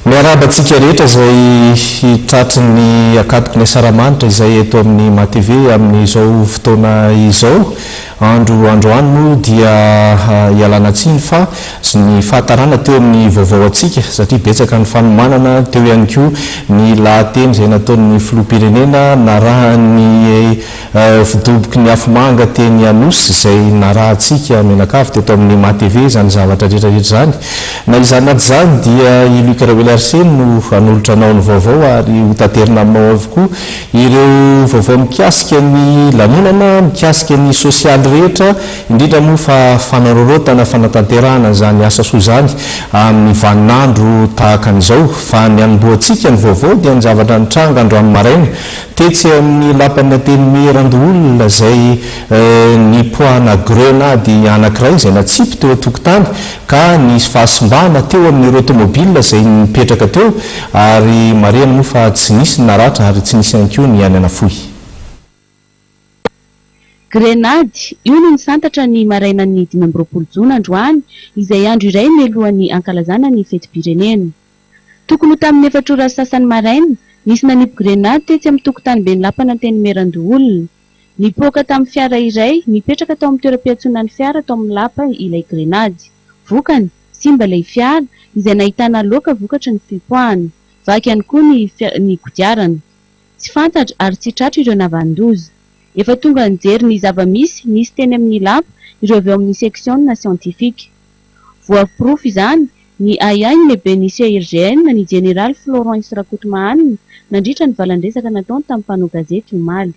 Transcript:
Miarabantsika rehetra izay hitratry ny akatoko ny Saramanitra izay eto amin'ny MATV amin'izao fotoana izao. Androany moa dia ialana tsiny fa ny fahatarana teo amin'ny vaovao atsika satria betsaka ny fanomanana teo ihany koa ny lahateny izay nataon'ny filoham-pirenena narahany fidoboky ny afomanga teny Anosy izay narahantsika menakavy teto amin'ny MATV izany zavatra rehetrarehetra zany. Na izany naty zany dia i Luc Arseny no hanolotra anao ny vaovao ary hotaterina aminao avokoa ireo vaovao mikasika ny lanonana, mikasika ny sosialy rehetra, indrindra moa fa fanarorotana fanatanterahana zany asa soa zany amin'ny vaninandro tahaka an'izao. Fa ny anomboantsika ny vaovao dia ny zavatra nitranga androany maraina tetsy amin'ny lapan'ny teny Merandoholona izay nipoahana grenady anankiray izay natsipy teo an-tokotany ka nisy fahasimbahana teo amin'ireo automobilina izay mipetraka teo ary marena moa fa tsy nisy naratra ary tsy nisy ihany koa ny any anafohy. Grenady io no nisantatra ny marainan'ny 20 Jona androany izay andro iray mialohan'ny ankalazana ny fetim-pirenena. Tokony ho tamin'ny 4 ora sasany maraina nisy nanipy grenady tetsy amin'ny tokotany be ny lapana teny Merandoholona. Nipoaka tamin'ny fiara iray mipetraka tao amin'ny toeram-piatsonan'ny fiara tao amin'ny lapa ilay grenady. Vokany simba ilay fiara izay nahitana loaka vokatry ny fipoahany. Vaky ihany koa ny kodiarana. Tsy fantatra ary tsy tratra ireo navandoza. Efa tonga nijery ny zava-misy nisy teny amin'ny lapa ireo avy ao amin'ny seksiona siantifika. Voaporofo izany ny aiainy lehibe ny CIRGN ny Général Florent Rakotomahanina nandritra ny valandresaka nataony tamin'ny mpanao gazety omaly.